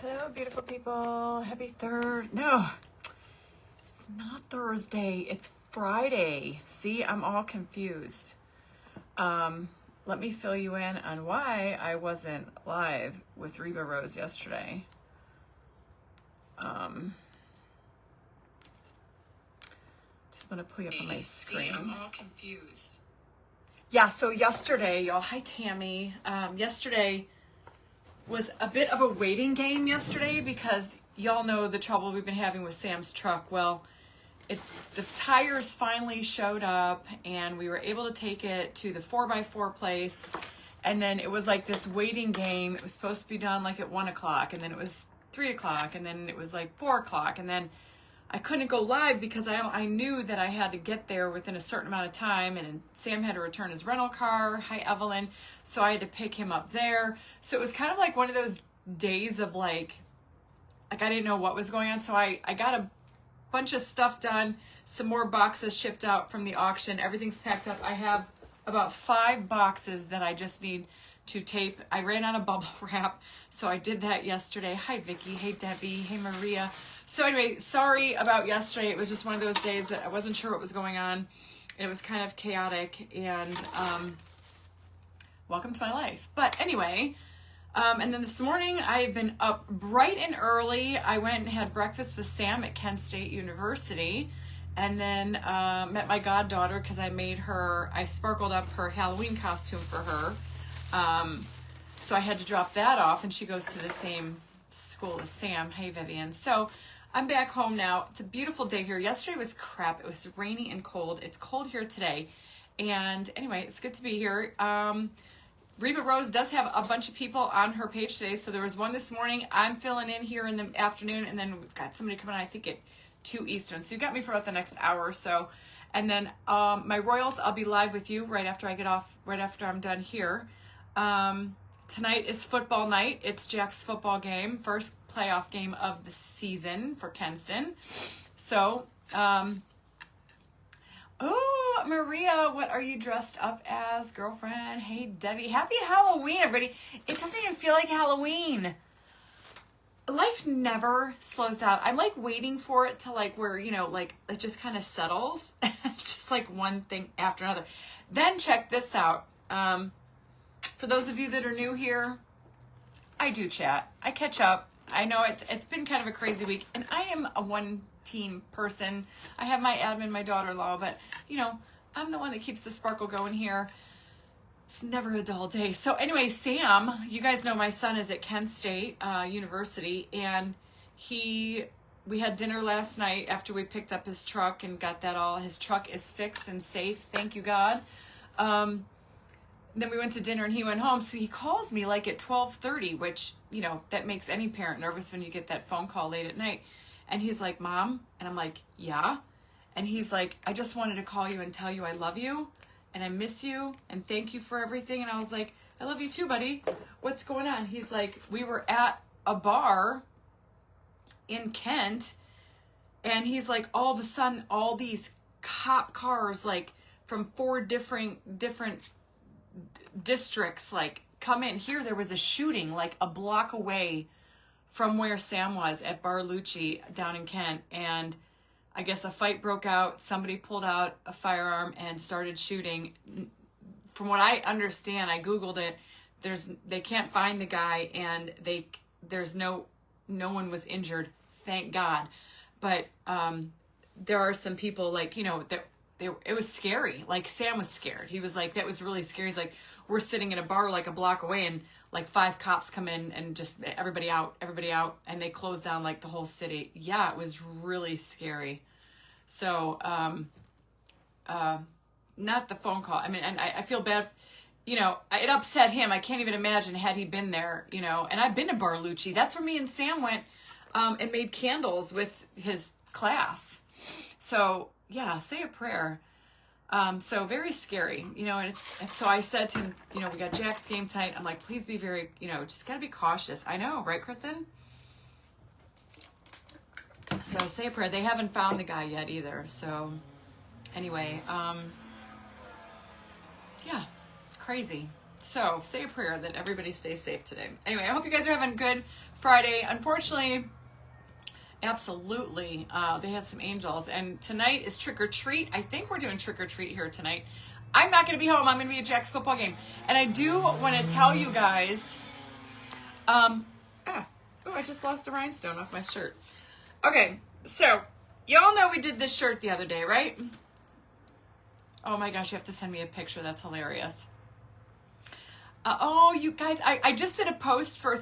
Hello, beautiful people. Happy No, it's not Thursday. It's Friday. See, I'm all confused. Let me fill you in on why I wasn't live with Reba Rose yesterday. Just want to pull you up on my screen. See, I'm all confused. Yeah, so yesterday, y'all, hi Tammy. Yesterday was a bit of a waiting game yesterday because y'all know the trouble we've been having with Sam's truck. Well, the tires finally showed up and we were able to take it to the 4x4 place. And then it was like this waiting game. It was supposed to be done like at 1 o'clock, and then it was 3 o'clock, and then it was like 4 o'clock, and then I couldn't go live because I knew that I had to get there within a certain amount of time, and Sam had to return his rental car. Hi, Evelyn. So I had to pick him up there. So it was kind of like one of those days of like I didn't know what was going on. So I got a bunch of stuff done, some more boxes shipped out from the auction. Everything's packed up. I have about 5 boxes that I just need to tape. I ran out of bubble wrap, so I did that yesterday. Hi, Vicky. Hey, Debbie. Hey, Maria. So anyway, sorry about yesterday. It was just one of those days that I wasn't sure what was going on. It was kind of chaotic, and welcome to my life. But anyway, and then this morning I've been up bright and early. I went and had breakfast with Sam at Kent State University, and then met my goddaughter because I sparkled up her Halloween costume for her. So I had to drop that off, and she goes to the same school as Sam. Hey, Vivian. So I'm back home now. It's a beautiful day here. Yesterday was crap. It was rainy and cold. It's cold here today. And anyway, it's good to be here. Reba Rose does have a bunch of people on her page today. So there was one this morning. I'm filling in here in the afternoon, and then we've got somebody coming on, I think at 2 Eastern. So you got me for about the next hour or so. And then my Royals, I'll be live with you right after I get off, right after I'm done here. Tonight is football night. It's Jack's football game, first playoff game of the season for Kenston. So, oh, Maria, what are you dressed up as, girlfriend? Hey, Debbie, happy Halloween, everybody. It doesn't even feel like Halloween. Life never slows down. I'm like waiting for it to like where, like it just kind of settles. It's just like one thing after another. Then check this out. For those of you that are new here, I do chat. I catch up. I know it's been kind of a crazy week, and I am a one-team person. I have my admin, my daughter-in-law, but, I'm the one that keeps the sparkle going here. It's never a dull day. So anyway, Sam, you guys know my son is at Kent State University, and we had dinner last night after we picked up his truck and got that all. His truck is fixed and safe. Thank you, God. Then we went to dinner and he went home. So he calls me like at 12:30, which, that makes any parent nervous when you get that phone call late at night. And he's like, Mom? And I'm like, yeah. And he's like, I just wanted to call you and tell you I love you and I miss you and thank you for everything. And I was like, I love you too, buddy. What's going on? He's like, we were at a bar in Kent, and he's like, all of a sudden, all these cop cars, like from 4 different districts, like come in. Here there was a shooting like a block away from where Sam was at Bar Lucci down in Kent, and I guess a fight broke out. Somebody pulled out a firearm and started shooting. From what I understand, I googled it, they can't find the guy, and there's no one was injured, thank God. But there are some people like, it was scary. Like Sam was scared. He was like, that was really scary. He's like, we're sitting in a bar like a block away, and like 5 cops come in and just everybody out, and they close down like the whole city. Yeah, it was really scary. So, not the phone call. I mean, and I feel bad, it upset him. I can't even imagine had he been there, and I've been to Bar Lucci. That's where me and Sam went, and made candles with his class. So yeah, say a prayer. So very scary, and so I said to him, we got Jack's game tonight. I'm like, please be very, just gotta be cautious. I know, right, Kristen? So say a prayer. They haven't found the guy yet either. So anyway, yeah, crazy. So say a prayer that everybody stays safe today. Anyway, I hope you guys are having a good Friday. Unfortunately, absolutely, they had some angels. And tonight is trick or treat. I think we're doing trick or treat here tonight. I'm not going to be home. I'm going to be at Jack's football game. And I do want to tell you guys, oh, I just lost a rhinestone off my shirt. Okay, so y'all know we did this shirt the other day, right? Oh my gosh, you have to send me a picture. That's hilarious. Oh, you guys, I just did a post for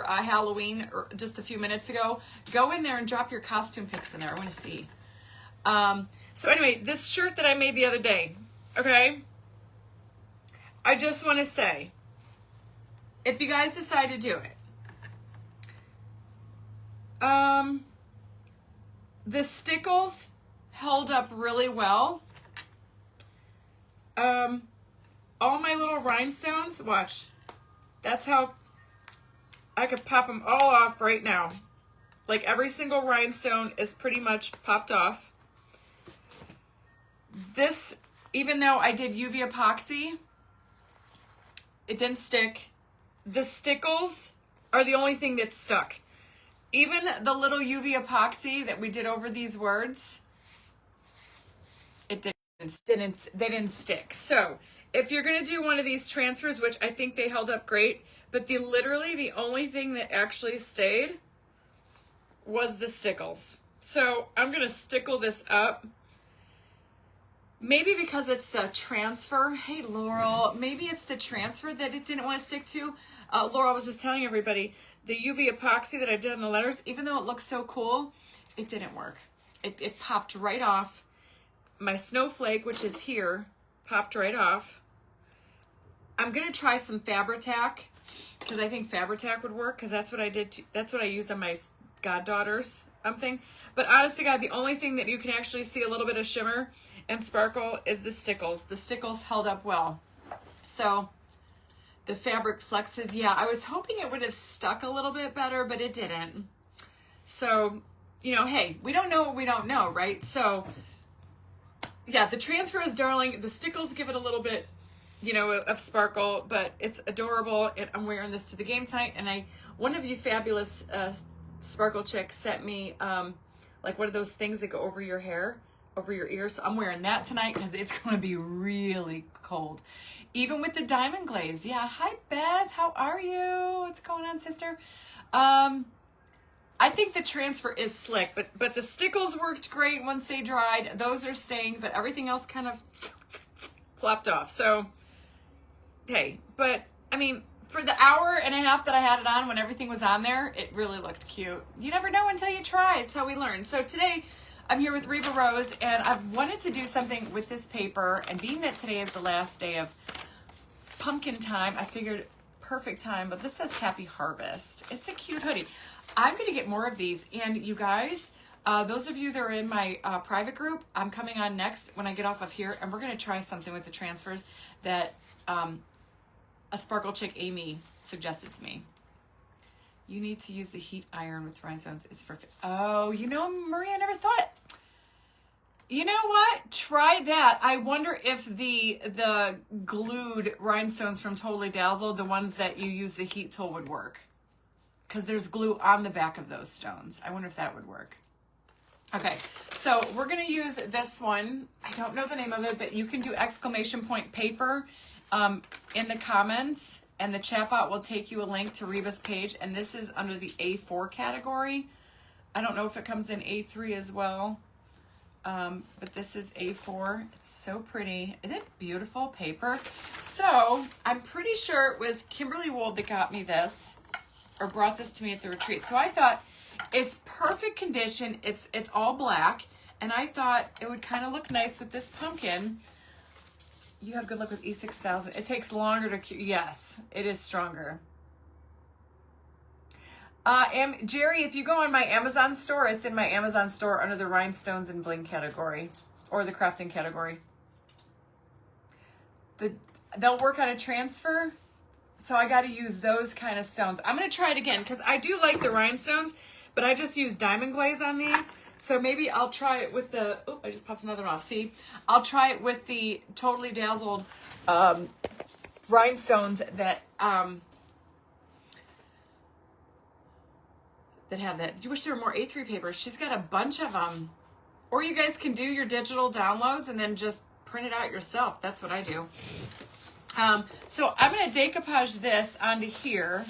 Halloween just a few minutes ago. Go in there and drop your costume pics in there. I want to see. So anyway, this shirt that I made the other day, okay? I just want to say, if you guys decide to do it, the stickles held up really well. All my little rhinestones, watch. That's how I could pop them all off right now. Like every single rhinestone is pretty much popped off. This, even though I did UV epoxy, it didn't stick. The stickles are the only thing that stuck. Even the little UV epoxy that we did over these words, it they didn't stick. So if you're going to do one of these transfers, which I think they held up great, but literally the only thing that actually stayed was the stickles. So I'm going to stickle this up. Maybe because it's the transfer. Hey, Laurel. Maybe it's the transfer that it didn't want to stick to. Laurel was just telling everybody, the UV epoxy that I did on the letters, even though it looks so cool, it didn't work. It popped right off. My snowflake, which is here, popped right off. I'm going to try some Fabri-Tac because I think Fabri-Tac would work because that's what I did. That's what I used on my goddaughter's thing. But honest to God, the only thing that you can actually see a little bit of shimmer and sparkle is the stickles. The stickles held up well. So the fabric flexes. Yeah, I was hoping it would have stuck a little bit better, but it didn't. So, you know, hey, we don't know what we don't know, right? So yeah, the transfer is darling. The stickles give it a little bit, you know, of sparkle, but it's adorable. And I'm wearing this to the game tonight. And one of you fabulous sparkle chicks sent me like one of those things that go over your hair, over your ears. So I'm wearing that tonight because it's going to be really cold. Even with the diamond glaze. Yeah. Hi, Beth. How are you? What's going on, sister? I think the transfer is slick, but the stickles worked great once they dried. Those are staying, but everything else kind of flopped off. So, hey, but I mean, for the hour and a half that I had it on when everything was on there, it really looked cute. You never know until you try. It's how we learn. So today I'm here with Reba Rose, and I wanted to do something with this paper. And being that today is the last day of pumpkin time, I figured perfect time, but this says Happy Harvest. It's a cute hoodie. I'm going to get more of these. And you guys, those of you that are in my private group, I'm coming on next when I get off of here, and we're going to try something with the transfers that a sparkle chick, Amy, suggested to me. You need to use the heat iron with rhinestones. It's perfect. Oh, you know, Maria, I never thought. You know what? Try that. I wonder if the glued rhinestones from Totally Dazzled, the ones that you use the heat tool, would work. Because there's glue on the back of those stones. I wonder if that would work. Okay, so we're going to use this one. I don't know the name of it, but you can do exclamation point paper in the comments, and the chat bot will take you a link to Reba's page, and this is under the A4 category. I don't know if it comes in A3 as well, but this is A4. It's so pretty. Isn't it beautiful paper? So I'm pretty sure it was Kimberly Wold that got me this, or brought this to me at the retreat. So I thought it's perfect condition. It's all black, and I thought it would kind of look nice with this pumpkin. You have good luck with E6000. It takes longer to cure. Yes, it is stronger. Jerry, if you go on my Amazon store, it's in my Amazon store under the rhinestones and bling category, or the crafting category. They'll work on a transfer, so I got to use those kind of stones. I'm going to try it again because I do like the rhinestones, but I just use diamond glaze on these. So maybe I'll try it with the, oh, I just popped another one off. See, I'll try it with the Totally Dazzled rhinestones that that have that. You wish there were more A3 papers. She's got a bunch of them. Or you guys can do your digital downloads and then just print it out yourself. That's what I do. So I'm going to decoupage this onto here.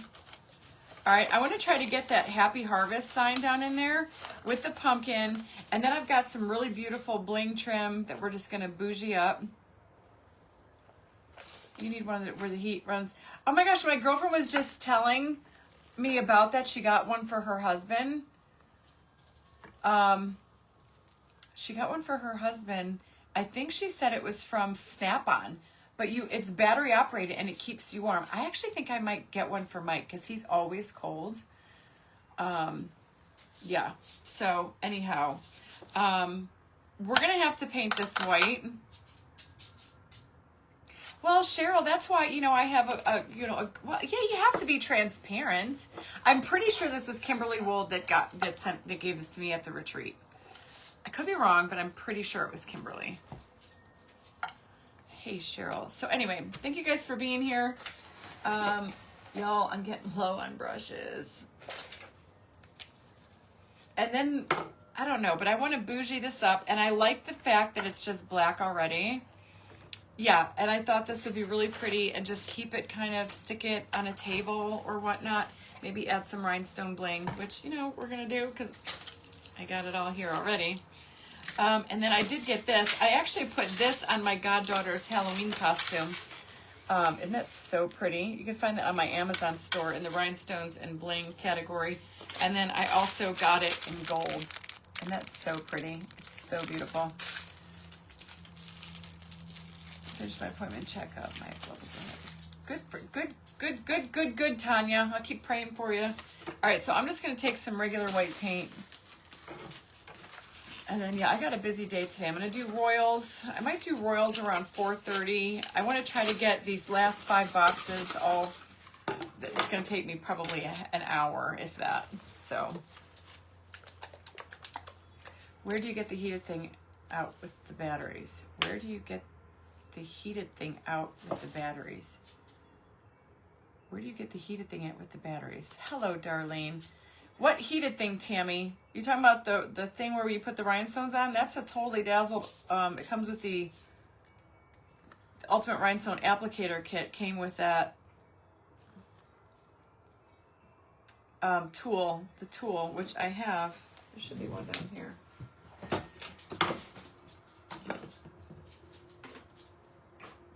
All right, I want to try to get that Happy Harvest sign down in there with the pumpkin. And then I've got some really beautiful bling trim that we're just going to bougie up. You need one where the heat runs. Oh my gosh, my girlfriend was just telling me about that. She got one for her husband. She got one for her husband. I think she said it was from Snap-on, but it's battery operated and it keeps you warm. I actually think I might get one for Mike because he's always cold. Yeah, so anyhow, we're going to have to paint this white. Well, Cheryl, that's why, I have well, yeah, you have to be transparent. I'm pretty sure this is Kimberly Wold that gave this to me at the retreat. I could be wrong, but I'm pretty sure it was Kimberly. Hey, Cheryl. So anyway, thank you guys for being here. Y'all, I'm getting low on brushes. And then, I don't know, but I want to bougie this up, and I like the fact that it's just black already. Yeah, and I thought this would be really pretty and just keep it stick it on a table or whatnot. Maybe add some rhinestone bling, which, we're going to do because I got it all here already. And then I did get this. I actually put this on my goddaughter's Halloween costume. And that's so pretty. You can find that on my Amazon store in the rhinestones and bling category. And then I also got it in gold. And that's so pretty. It's so beautiful. Finished my appointment checkup. My levels are good, Tanya. I'll keep praying for you. All right, so I'm just going to take some regular white paint. And then, yeah, I got a busy day today. I'm going to do Royals. I might do Royals around 4:30. I want to try to get these last 5 boxes all. It's going to take me probably an hour, if that. So, where do you get the heated thing out with the batteries? Where do you get the heated thing out with the batteries? Where do you get the heated thing out with the batteries? Hello, Darlene. What heated thing, Tammy? You talking about the thing where you put the rhinestones on? That's a totally dazzled. It comes with the Ultimate Rhinestone Applicator Kit. Came with that tool, which I have. There should be one down here.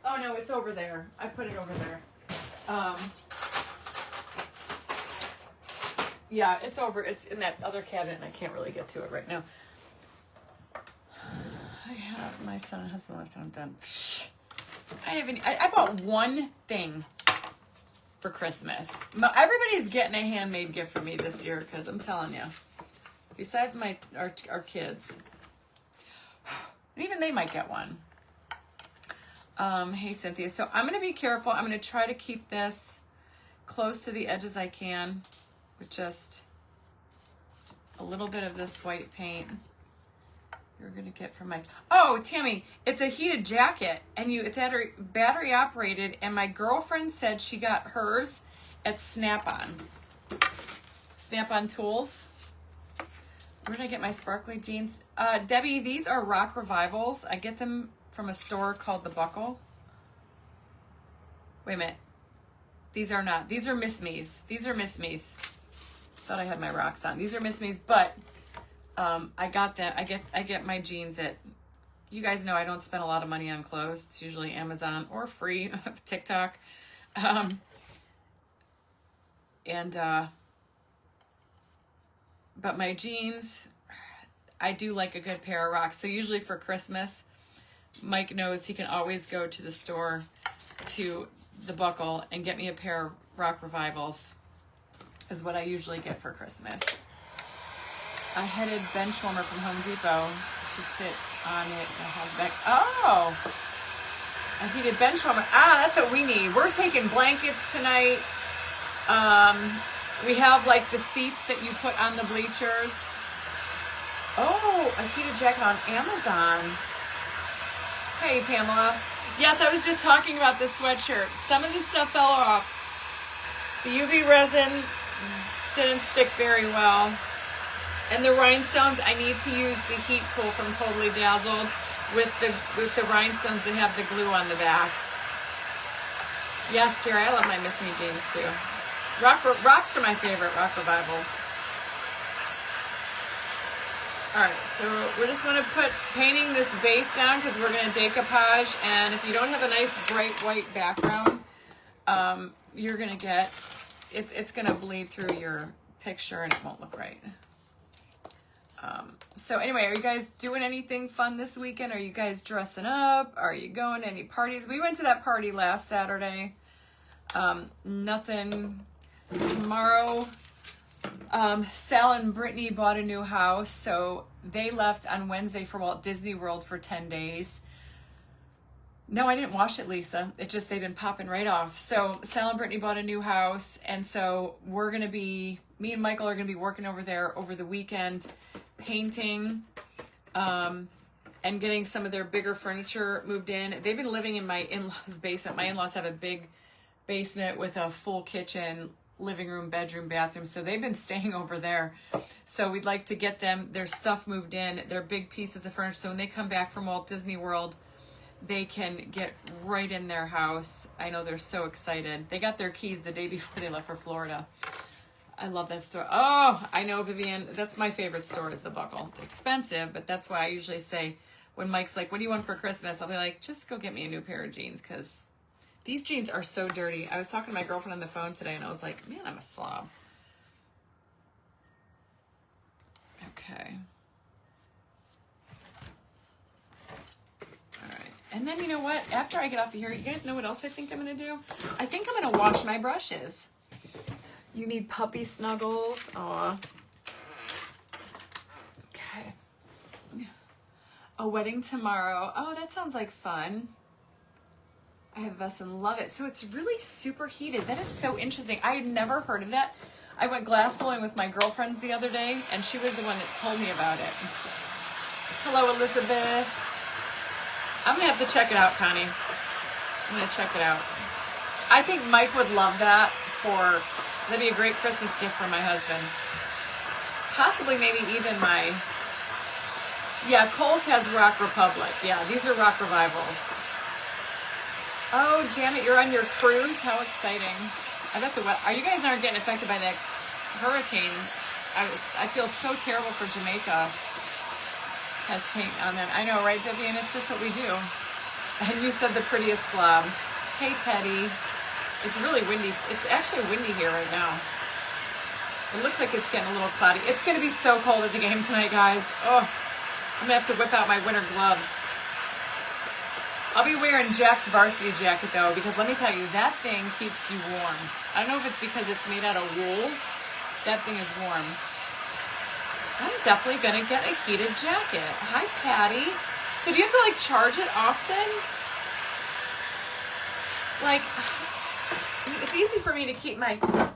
Oh no, it's over there. I put it over there. Yeah, it's over. It's in that other cabinet, and I can't really get to it right now. I have my son and husband left, and I'm done. I bought one thing for Christmas. Everybody's getting a handmade gift for me this year, because I'm telling you. Besides our kids. And even they might get one. Hey, Cynthia. So I'm going to be careful. I'm going to try to keep this close to the edge as I can. With just a little bit of this white paint. You're gonna get from my. Oh, Tammy, it's a heated jacket, and it's battery operated. And my girlfriend said she got hers at Snap-on. Snap-on Tools. Where did I get my sparkly jeans? Debbie, these are Rock Revivals. I get them from a store called The Buckle. Wait a minute. These are not. These are Miss Me's. These are Miss Me's. Thought I had my rocks on. These are Miss Me's, but I got them. I get my jeans at. You guys know I don't spend a lot of money on clothes. It's usually Amazon or free TikTok, but my jeans, I do like a good pair of rocks. So usually for Christmas, Mike knows he can always go to the store to The Buckle and get me a pair of Rock Revivals. Is what I usually get for Christmas. I headed bench warmer from Home Depot to sit on it. It has back. Oh, a heated bench warmer. That's what we need. We're taking blankets tonight. We have like the seats that you put on the bleachers. Oh, a heated jacket on Amazon. Hey, Pamela. Yes, I was just talking about this sweatshirt. Some of the stuff fell off. The UV resin didn't stick very well. And the rhinestones, I need to use the heat tool from Totally Dazzled with the rhinestones that have the glue on the back. Yes, Jerry, I love my Miss Me jeans too. Rocks are my favorite, rock revivals. All right, so we're just going to put painting this base down because we're going to decoupage. And if you don't have a nice bright white background, you're going to get, it's going to bleed through your picture and it won't look right. So anyway, are you guys doing anything fun this weekend? Are you guys dressing up? Are you going to any parties? We went to that party last Saturday. Nothing tomorrow. Sal and Brittany bought a new house, so they left on Wednesday for Walt Disney World for 10 days. No, I didn't wash it, Lisa. It just, they've been popping right off. So Sal and Brittany bought a new house, and so we're going to be, me and Michael are going to be working over there over the weekend, painting, and getting some of their bigger furniture moved in. They've been living in my in-laws' basement. My in-laws have a big basement with a full kitchen, living room, bedroom, bathroom. So they've been staying over there. So we'd like to get them their stuff moved in, their big pieces of furniture. So when they come back from Walt Disney World, they can get right in their house. I know they're so excited. They got their keys the day before they left for Florida. I love that store. Oh, I know, Vivian. That's my favorite store is the Buckle. It's expensive, but that's why I usually say when Mike's like, what do you want for Christmas? I'll be like, just go get me a new pair of jeans because these jeans are so dirty. I was talking to my girlfriend on the phone today and I was like, man, I'm a slob. Okay. All right. And then you know what? After I get off of here, you guys know what else I think I'm going to do? I think I'm going to wash my brushes. You need puppy snuggles. Aw. Okay. A wedding tomorrow. Oh, that sounds like fun. I have Vess and love it. So it's really super heated. That is so interesting. I had never heard of that. I went glass blowing with my girlfriends the other day, and she was the one that told me about it. Hello, Elizabeth. I'm going to have to check it out, Connie. I'm going to check it out. I think Mike would love that for... That'd be a great Christmas gift for my husband. Possibly maybe even my... Yeah, Kohl's has Rock Republic. Yeah, these are Rock Revivals. Oh, Janet, you're on your cruise? How exciting. I bet are you guys aren't getting affected by that hurricane. I feel so terrible for Jamaica. Has paint on them. I know, right, Vivian? It's just what we do. And you said the prettiest slob. Hey, Teddy. It's really windy. It's actually windy here right now. It looks like it's getting a little cloudy. It's going to be so cold at the game tonight, guys. Oh, I'm going to have to whip out my winter gloves. I'll be wearing Jack's varsity jacket, though, because let me tell you, that thing keeps you warm. I don't know if it's because it's made out of wool. That thing is warm. I'm definitely going to get a heated jacket. Hi, Patty. So do you have to, like, charge it often? Like... It's easy for me to keep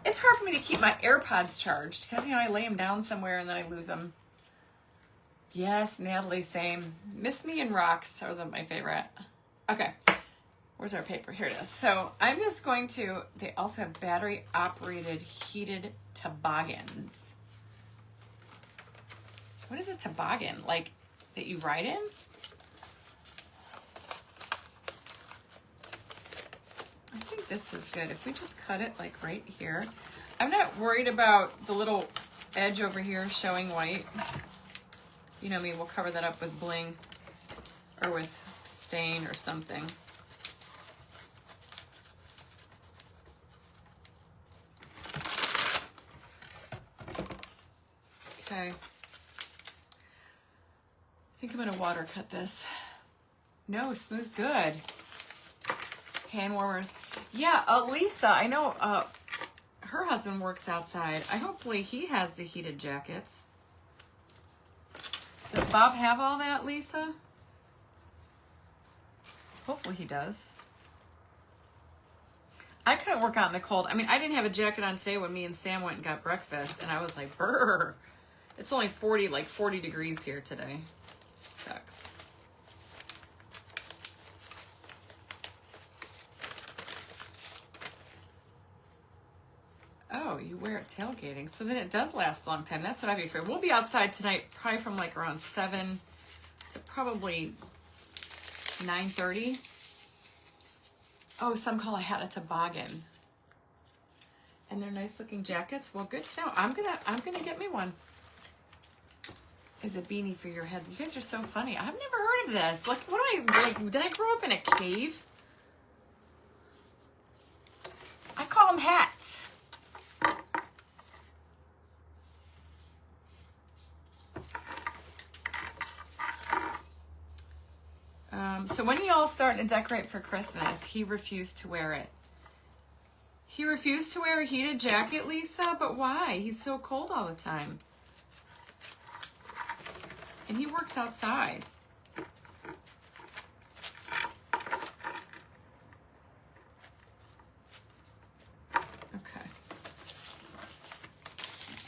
it's hard for me to keep my AirPods charged because, you know, I lay them down somewhere and then I lose them. Yes, Natalie, same. Miss Me and Rocks are my favorite. Okay, where's our paper? Here it is. So I'm just going to, they also have battery operated heated toboggans. What is a toboggan? Like that you ride in? I think this is good. If we just cut it like right here. I'm not worried about the little edge over here showing white. You know me, we'll cover that up with bling or with stain or something. Okay. I think I'm gonna water cut this. No, smooth, good. Hand warmers. Yeah, Lisa, I know her husband works outside. Hopefully he has the heated jackets. Does Bob have all that, Lisa? Hopefully he does. I couldn't work out in the cold. I mean, I didn't have a jacket on today when me and Sam went and got breakfast, and I was like, brr. It's only 40 degrees here today. Sucks. Oh, you wear it tailgating. So then it does last a long time. That's what I'd be afraid. We'll be outside tonight probably from like around 7 to probably 9:30. Oh, some call a hat a toboggan. And they're nice looking jackets. Well, good to know. I'm gonna get me one. Is a beanie for your head. You guys are so funny. I've never heard of this. Like, what do I like? Did I grow up in a cave? I call them hats. So when are y'all starting to decorate for Christmas? He refused to wear it. He refused to wear a heated jacket, Lisa? But why? He's so cold all the time. And he works outside. Okay.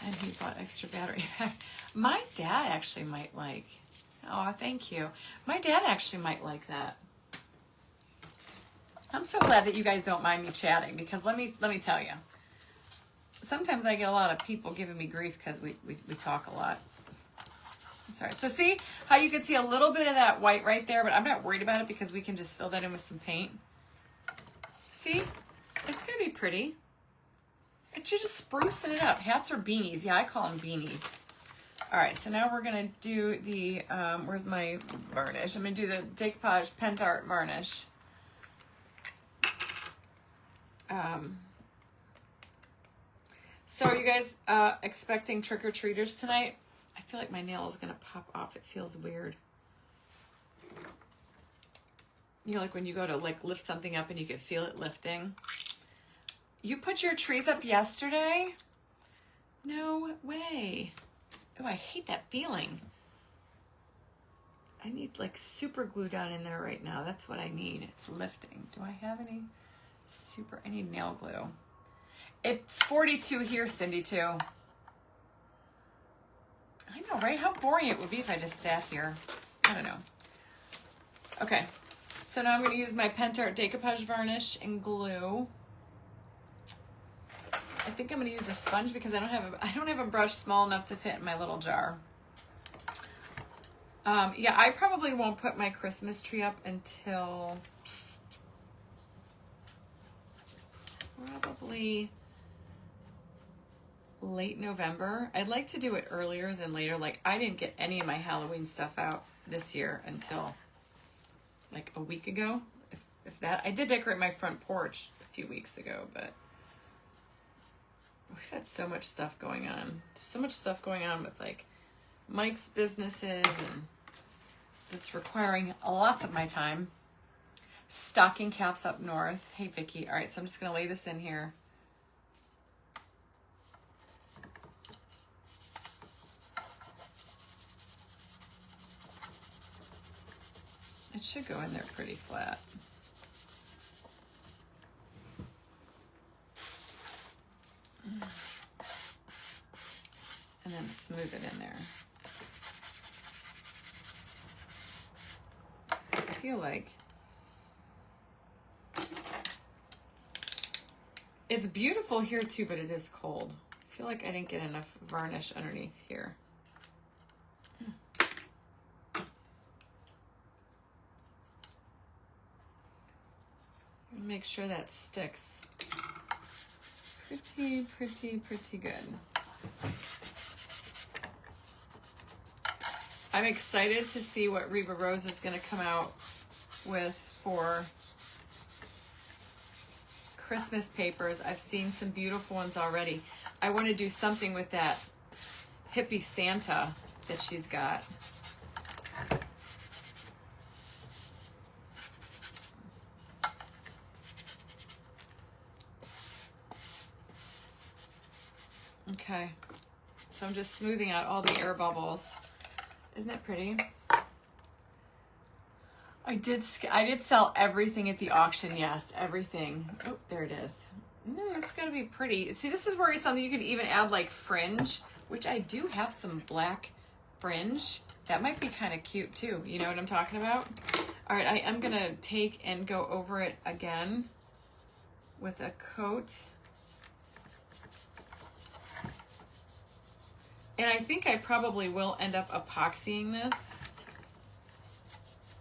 And he bought extra battery packs. My dad actually might like. Oh, thank you. My dad actually might like that. I'm so glad that you guys don't mind me chatting, because let me tell you. Sometimes I get a lot of people giving me grief because we talk a lot. That's all right. So see how you can see a little bit of that white right there, but I'm not worried about it because we can just fill that in with some paint. See? It's going to be pretty. And you're just sprucing it up. Hats or beanies. Yeah, I call them beanies. All right, so now we're going to do the, where's my varnish? I'm going to do the Decoupage Pent Art varnish. So are you guys expecting trick-or-treaters tonight? I feel like my nail is going to pop off. It feels weird. You know, like when you go to like lift something up and you can feel it lifting. You put your trees up yesterday? No way. Oh, I hate that feeling. I need like super glue down in there right now. That's what I need. It's lifting. Do I have any super, I need nail glue. It's 42 here, Cindy, too. I know, right? How boring it would be if I just sat here. I don't know. Okay. So now I'm going to use my Pent Art Decoupage varnish and glue. I think I'm going to use a sponge because I don't have a brush small enough to fit in my little jar. Yeah, I probably won't put my Christmas tree up until probably late November. I'd like to do it earlier than later. Like, I didn't get any of my Halloween stuff out this year until like a week ago. If that, I did decorate my front porch a few weeks ago, but we've had so much stuff going on. So much stuff going on with like Mike's businesses, and it's requiring lots of my time. Stocking caps up north. Hey, Vicki. All right, so I'm just going to lay this in here. It should go in there pretty flat. And then smooth it in there. I feel like it's beautiful here too, but it is cold. I feel like I didn't get enough varnish underneath here. Make sure that sticks pretty good. I'm excited to see what Reba Rose is going to come out with for Christmas papers. I've seen some beautiful ones already. I want to do something with that hippie Santa that she's got. Okay, so I'm just smoothing out all the air bubbles. Isn't that pretty? I did sell everything at the auction. Yes, everything. Oh, there it is. No, it's gonna be pretty. See, this is where it's something you can even add like fringe, which I do have some black fringe. That might be kind of cute too. You know what I'm talking about? All right, I'm gonna take and go over it again with a coat And I think I probably will end up epoxying this.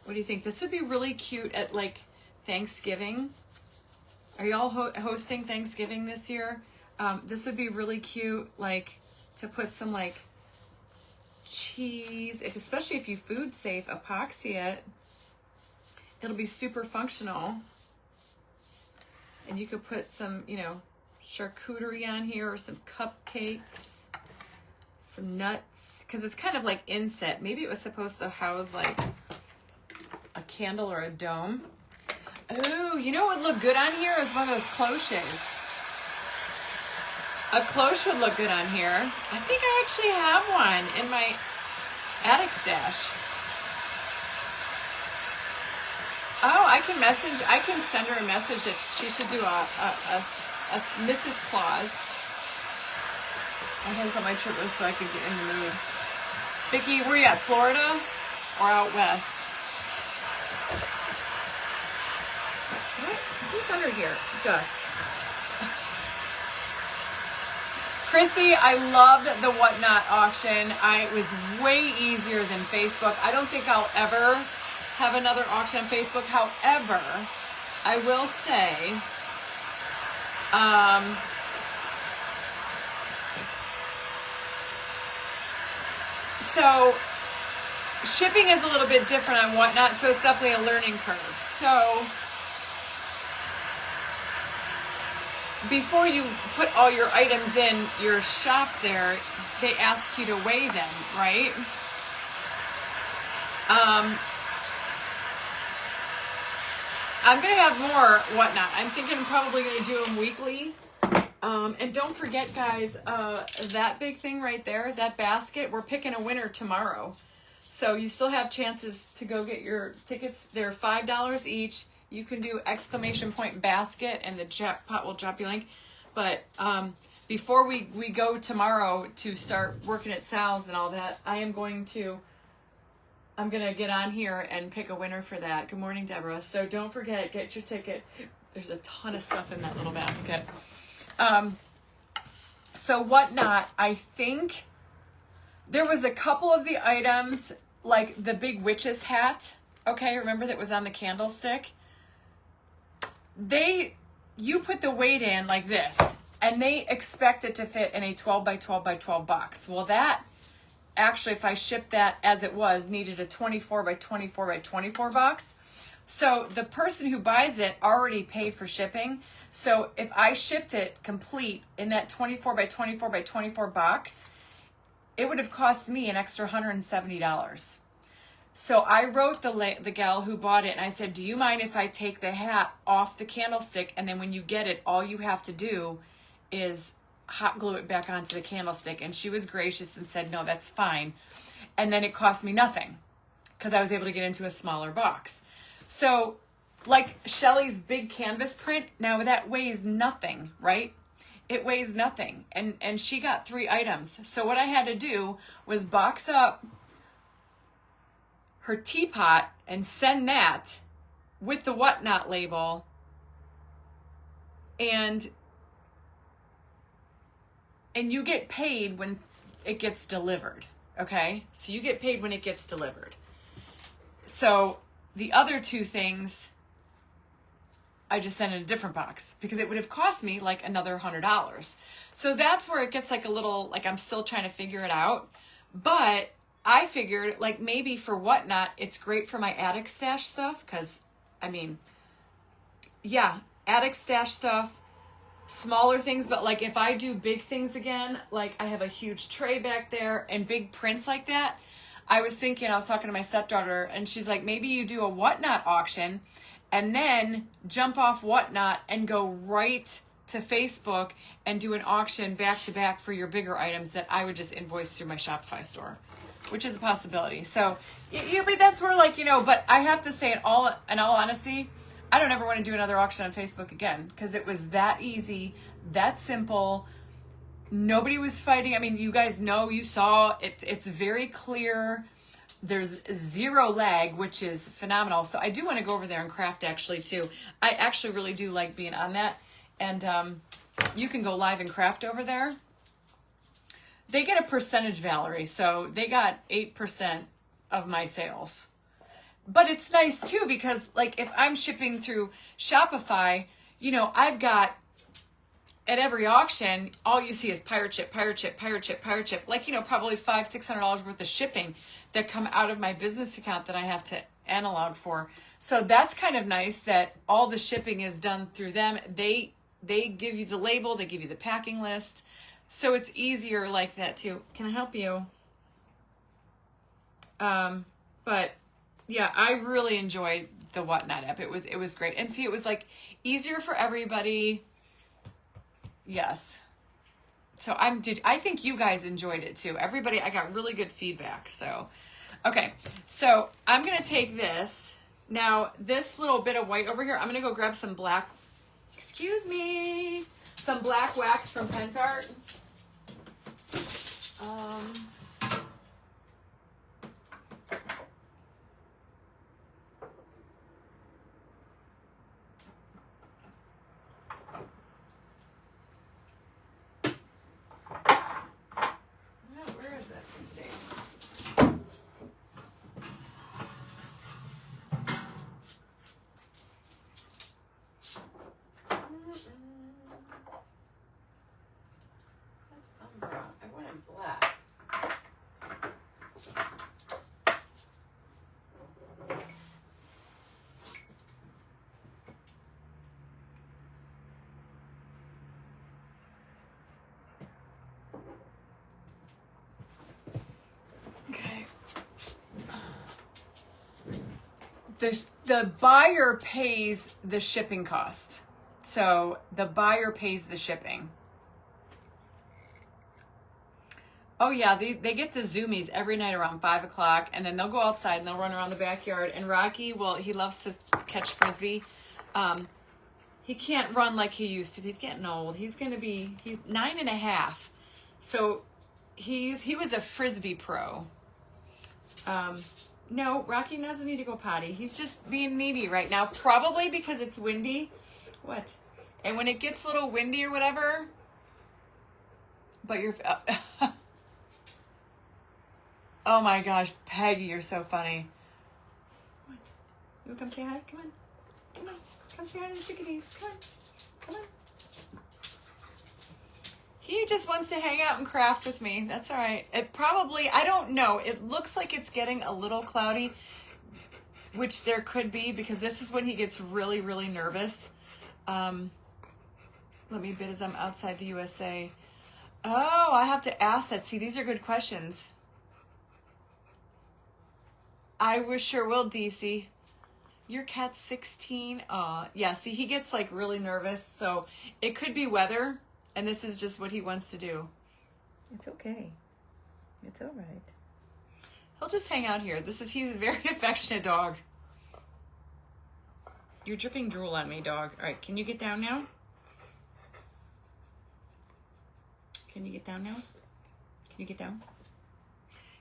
What do you think? This would be really cute at like Thanksgiving. Are y'all hosting Thanksgiving this year? This would be really cute, like to put some like cheese, especially if you food safe, epoxy it. It'll be super functional. And you could put some, you know, charcuterie on here or some cupcakes, some nuts, because it's kind of like inset. Maybe it was supposed to house like a candle or a dome. Ooh, you know what would look good on here is one of those cloches. A cloche would look good on here. I think I actually have one in my attic stash. Oh, I can send her a message that she should do a Mrs. Claus. I had to put my shirtless so I could get in the mood. Vicki, where you at, Florida or out west? What? Who's under here? Gus. Chrissy, I loved the Whatnot auction. It was way easier than Facebook. I don't think I'll ever have another auction on Facebook. However, I will say, so shipping is a little bit different on Whatnot, so it's definitely a learning curve. So before you put all your items in your shop there, they ask you to weigh them, right? I'm going to have more Whatnot. I'm thinking I'm probably going to do them weekly. And don't forget, guys, that big thing right there, that basket, we're picking a winner tomorrow. So you still have chances to go get your tickets. They're $5 each. You can do !basket and the jackpot will drop you a link. But before we go tomorrow to start working at Sal's and all that, I'm going to get on here and pick a winner for that. Good morning, Deborah. So don't forget, get your ticket. There's a ton of stuff in that little basket. So Whatnot, I think there was a couple of the items, like the big witch's hat. Okay, remember that was on the candlestick? You put the weight in like this, and they expect it to fit in a 12 by 12 by 12 box. Well, that actually, if I shipped that as it was, needed a 24 by 24 by 24 box. So the person who buys it already paid for shipping. So if I shipped it complete in that 24 by 24 by 24 box, it would have cost me an extra $170. So I wrote the gal who bought it, and I said, do you mind if I take the hat off the candlestick, and then when you get it, all you have to do is hot glue it back onto the candlestick? And she was gracious and said, no, that's fine. And then it cost me nothing because I was able to get into a smaller box. So like Shelly's big canvas print, now that weighs nothing, right? It weighs nothing. And she got 3 items. So what I had to do was box up her teapot and send that with the Whatnot label, and you get paid when it gets delivered. Okay, so you get paid when it gets delivered. So the other 2 things I just sent in a different box because it would have cost me like another $100. So that's where it gets like a little, like I'm still trying to figure it out. But I figured like maybe for Whatnot, it's great for my attic stash stuff. Cause I mean, yeah, attic stash stuff, smaller things. But like if I do big things again, like I have a huge tray back there and big prints like that. I was talking to my stepdaughter and she's like, maybe you do a Whatnot auction and then jump off Whatnot and go right to Facebook and do an auction back to back for your bigger items that I would just invoice through my Shopify store, which is a possibility. So, but that's where but I have to say in all honesty, I don't ever want to do another auction on Facebook again because it was that easy, that simple. Nobody was fighting. I mean, you guys know, you saw it. It's very clear. There's 0 lag, which is phenomenal. So I do want to go over there and craft actually too. I actually really do like being on that. And you can go live and craft over there. they get a percentage, Valerie. So they got 8% of my sales. But it's nice too, because like if I'm shipping through Shopify, you know, I've got at every auction, all you see is pirate ship, pirate ship, pirate ship, pirate ship. Like, you know, probably $500-$600 worth of shipping that come out of my business account that I have to analog for. So that's kind of nice that all the shipping is done through them. They give you the label, they give you the packing list. So it's easier like that too. Can I help you? But yeah, I really enjoyed the Whatnot app. It was great. And see, it was like easier for everybody. Yes. So I think you guys enjoyed it too. Everybody, I got really good feedback. So, okay. So I'm going to take this. Now, this little bit of white over here, I'm going to go grab some black, excuse me, some black wax from Pentart. The buyer pays the shipping cost. So the buyer pays the shipping. Oh yeah, they get the zoomies every night around 5 o'clock, and then they'll go outside and they'll run around the backyard. And Rocky, well, he loves to catch Frisbee. He can't run like he used to. He's getting old. He's 9.5. So he was a Frisbee pro. No, Rocky doesn't need to go potty. He's just being needy right now, probably because it's windy. What? And when it gets a little windy or whatever, but you're... oh my gosh, Peggy, you're so funny. What? You want to come say hi? Come on. Come on. Come say hi to the chickadees. Come on. Come on. He just wants to hang out and craft with me. That's all right. It probably, I don't know. It looks like it's getting a little cloudy, which there could be, because this is when he gets really, really nervous. Let me bid as I'm outside the USA. Oh, I have to ask that. See, these are good questions. I sure will, DC. Your cat's 16. Yeah, see, he gets like really nervous. So it could be weather. And this is just what he wants to do. It's okay. It's all right. He'll just hang out here. He's a very affectionate dog. You're dripping drool on me, dog. All right, can you get down now? Can you get down now? Can you get down?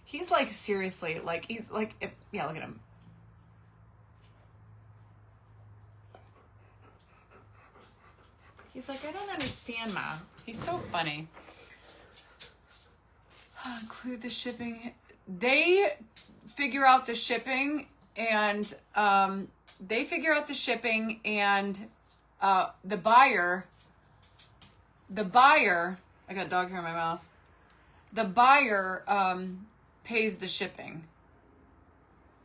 He's like, seriously, like, he's like, yeah, look at him. He's like, I don't understand, Ma. He's so funny. Include the shipping. They figure out the shipping, and the buyer, I got a dog hair in my mouth. The buyer pays the shipping.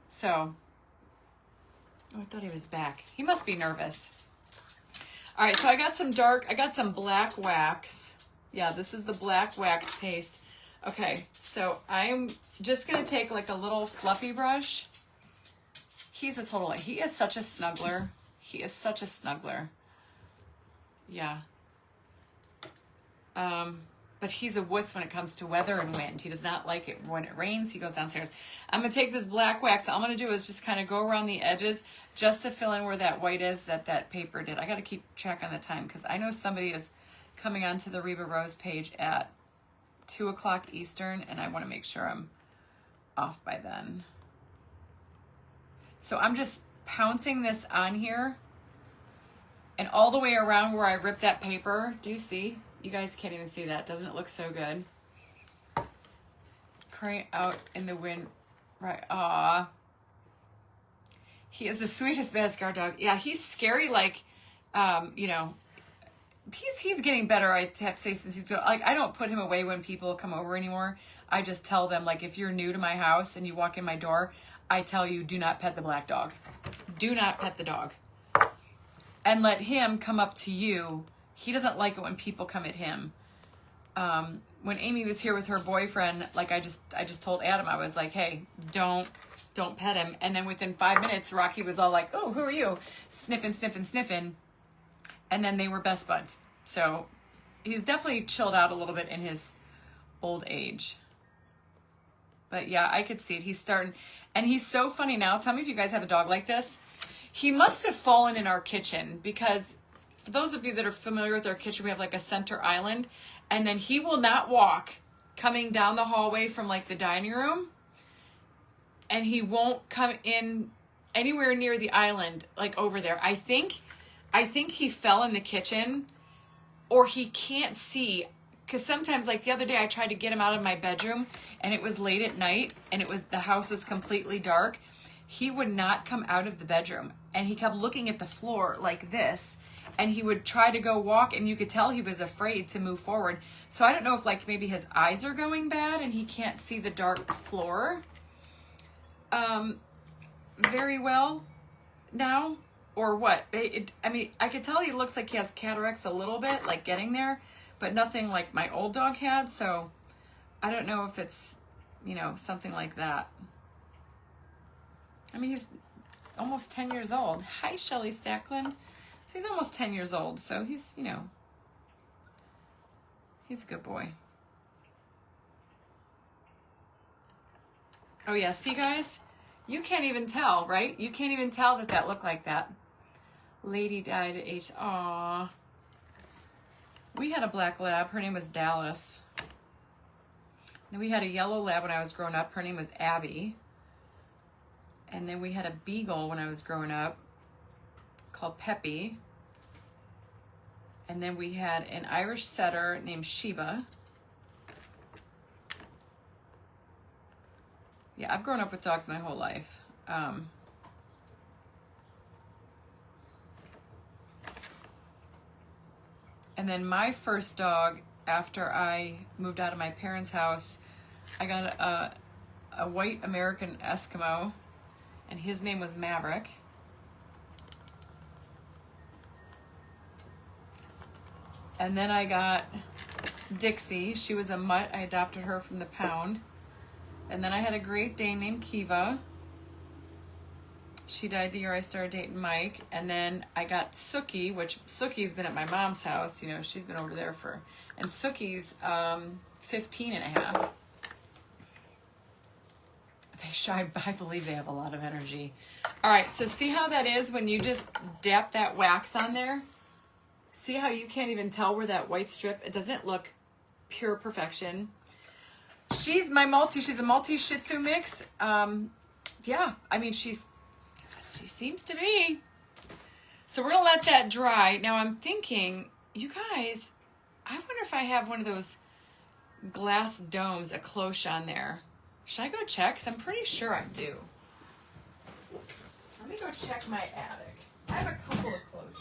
So, oh, I thought he was back. He must be nervous. All right, so I got some black wax. Yeah, this is the black wax paste. Okay, so I'm just going to take like a little fluffy brush. He is such a snuggler. He is such a snuggler. Yeah. But he's a wuss when it comes to weather and wind. He does not like it when it rains. He goes downstairs. I'm going to take this black wax. All I'm going to do is just kind of go around the edges just to fill in where that white is that paper did. I got to keep track on the time because I know somebody is coming onto the Reba Rose page at 2 o'clock Eastern, and I want to make sure I'm off by then. So I'm just pouncing this on here and all the way around where I ripped that paper. Do you see? You guys can't even see that. Doesn't it look so good? crying out in the wind. Right. Aw. He is the sweetest, best guard dog. Yeah, he's scary. Like, you know, he's getting better. I have to say, since he's like, I don't put him away when people come over anymore. I just tell them, like, if you're new to my house and you walk in my door, I tell you, do not pet the black dog. Do not pet the dog. And let him come up to you. He doesn't like it when people come at him. When Amy was here with her boyfriend, like I just told Adam, I was like, hey, don't pet him. And then within 5 minutes, Rocky was all like, oh, who are you? Sniffing, sniffing, sniffing. And then they were best buds. So he's definitely chilled out a little bit in his old age. But yeah, I could see it. He's starting, and he's so funny now. Tell me if you guys have a dog like this. He must have fallen in our kitchen, because for those of you that are familiar with our kitchen, we have like a center island, and then he will not walk coming down the hallway from like the dining room, and he won't come in anywhere near the island, like over there. I think he fell in the kitchen, or he can't see. Because sometimes, like the other day, I tried to get him out of my bedroom, and it was late at night, and the house was completely dark. He would not come out of the bedroom, and he kept looking at the floor like this, and he would try to go walk, and you could tell he was afraid to move forward. So I don't know if like maybe his eyes are going bad, and he can't see the dark floor very well now, or what. I mean, I could tell he looks like he has cataracts a little bit, like getting there, but nothing like my old dog had. So I don't know if it's, you know, something like that. I mean, he's almost 10 years old. Hi, Shelly Stacklin. So he's almost 10 years old. So he's, you know, he's a good boy. Oh yeah, see guys? You can't even tell, right? You can't even tell that looked like that. Lady died at age, aww. We had a black lab, her name was Dallas. Then we had a yellow lab when I was growing up, her name was Abby. And then we had a beagle when I was growing up called Peppy. And then we had an Irish setter named Sheba. Yeah, I've grown up with dogs my whole life. And then my first dog, after I moved out of my parents' house, I got a white American Eskimo, and his name was Maverick. And then I got Dixie. She was a mutt. I adopted her from the pound. And then I had a Great Dane named Kiva. She died the year I started dating Mike. And then I got Sookie, which Sookie's been at my mom's house. You know, she's been over there for, and Sookie's 15 and a half. I believe they have a lot of energy. All right, so see how that is when you just dap that wax on there? See how you can't even tell where that white strip, it doesn't look pure perfection. She's a multi Shih Tzu mix. Yeah, I mean, she seems to be. So we're gonna let that dry. Now I'm thinking, you guys, I wonder if I have one of those glass domes, a cloche on there. Should I go check? Because I'm pretty sure I do. Let me go check my attic. I have a couple of cloches.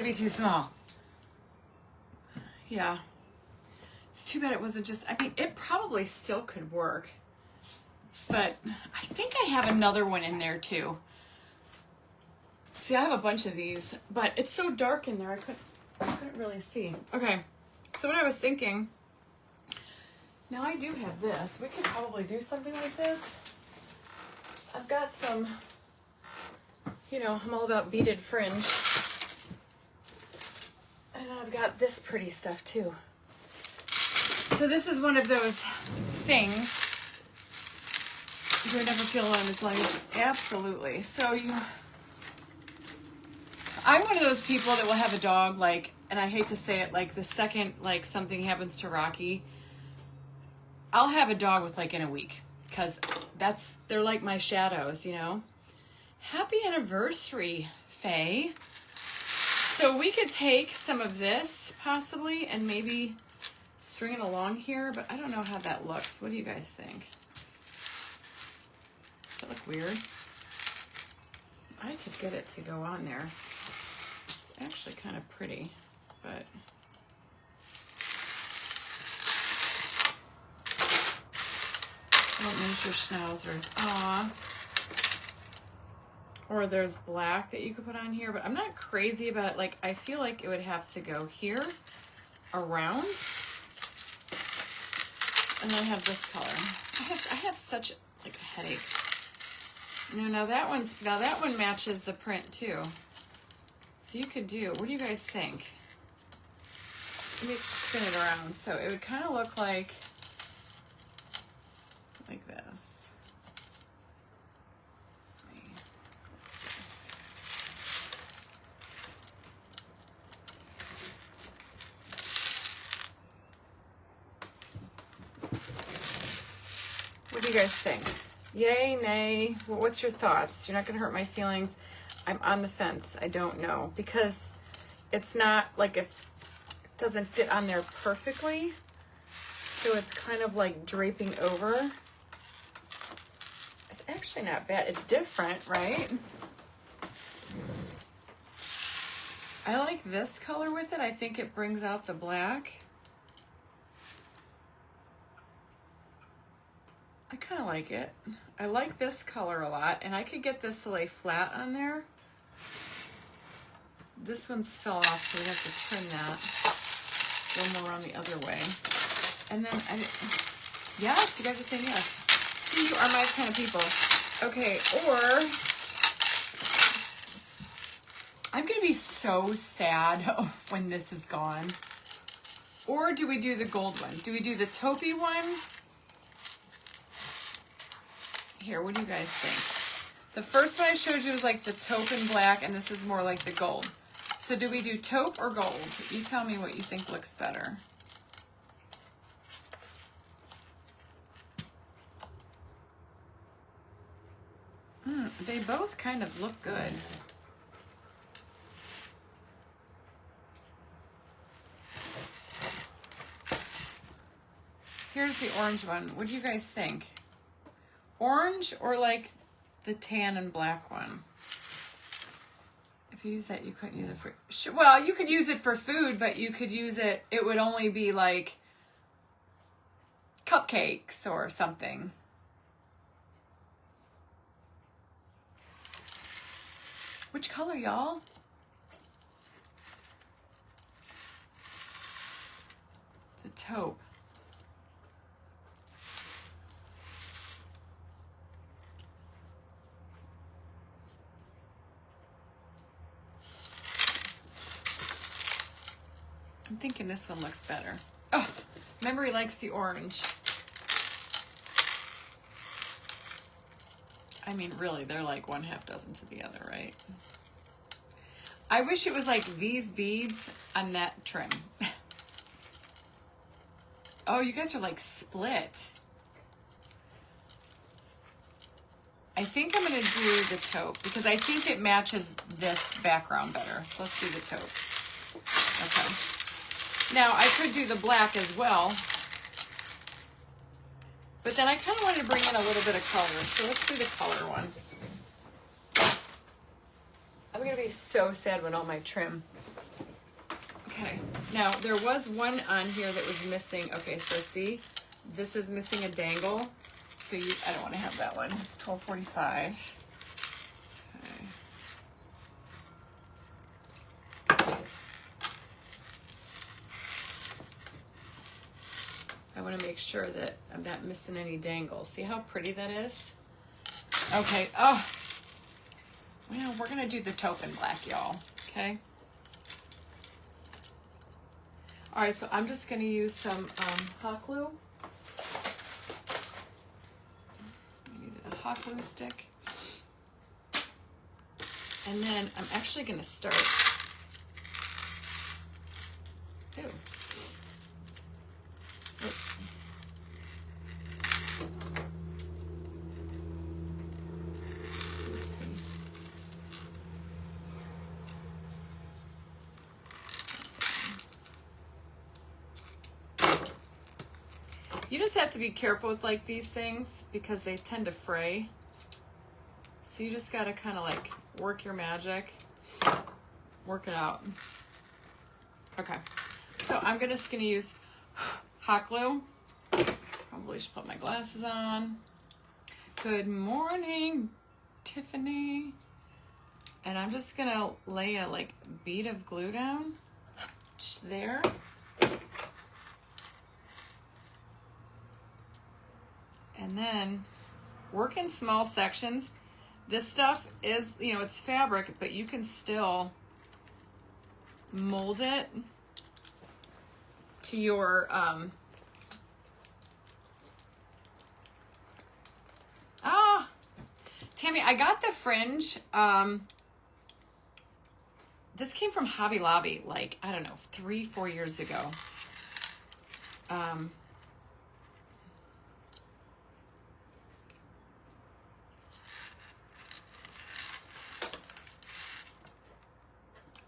be too small. Yeah. It's too bad it wasn't just, I mean, it probably still could work. But I think I have another one in there too. See, I have a bunch of these, but it's so dark in there, I couldn't really see. Okay, so what I was thinking, now I do have this. We could probably do something like this. I've got some, you know, I'm all about beaded fringe. And I've got this pretty stuff too. So this is one of those things. Do I never feel alone as long as, absolutely. So I'm one of those people that will have a dog, like, and I hate to say it, like the second like something happens to Rocky, I'll have a dog with like in a week, because they're like my shadows, you know. Happy anniversary, Faye. So we could take some of this possibly and maybe string it along here, but I don't know how that looks. What do you guys think? Does that look weird? I could get it to go on there. It's actually kind of pretty, but oh, miniature schnauzers. Aw. Or there's black that you could put on here, but I'm not crazy about it. Like, I feel like it would have to go here, around. And then I have this color. I have such like a headache. Now that one matches the print too. So you could do, what do you guys think? Let me spin it around. So it would kind of look like this. What do you guys think? Yay, nay? Well, what's your thoughts? You're not going to hurt my feelings. I'm on the fence. I don't know. Because it's not like it doesn't fit on there perfectly. So it's kind of like draping over. It's actually not bad. It's different, right? I like this color with it. I think it brings out the black. I kind of like it. I like this color a lot, and I could get this to lay flat on there. This one's fell off, so we have to trim that. Go more around the other way. And then, yes, you guys are saying yes. See, you are my kind of people. Okay, or, I'm gonna be so sad when this is gone. Or do we do the gold one? Do we do the taupey one? Here, what do you guys think? The first one I showed you was like the taupe and black, and this is more like the gold. So do we do taupe or gold? You tell me what you think looks better. They both kind of look good. Here's the orange one. What do you guys think? Orange or like the tan and black one? If you use that, you couldn't use it for, well, you could use it for food, but you could use it, it would only be like cupcakes or something. Which color, y'all? The taupe. I'm thinking this one looks better. Oh, Memory likes the orange. I mean, really, they're like 1/2 dozen to the other, right? I wish it was like these beads on that trim. Oh, you guys are like split. I think I'm gonna do the taupe because I think it matches this background better. So let's do the taupe. Okay. Now I could do the black as well, but then I kind of wanted to bring in a little bit of color. So let's do the color one. I'm gonna be so sad when all my trim Okay, now there was one on here that was missing. Okay, so see, this is missing a dangle. So I don't want to have that one. It's $12.45. Okay. I want to make sure that I'm not missing any dangles. See how pretty that is? Okay, oh, well, we're gonna do the taupe in black, y'all, okay? All right, so I'm just gonna use some hot glue. I need a hot glue stick. And then I'm actually gonna start, ew. You just have to be careful with like these things because they tend to fray. So you just gotta kind of like work your magic, work it out. Okay, so I'm just gonna use hot glue. Probably should put my glasses on. Good morning, Tiffany. And I'm just gonna lay a like bead of glue down there. And then work in small sections. This stuff is, you know, it's fabric, but you can still mold it to your, Tammy, I got the fringe. This came from Hobby Lobby, like, I don't know, 3-4 years ago.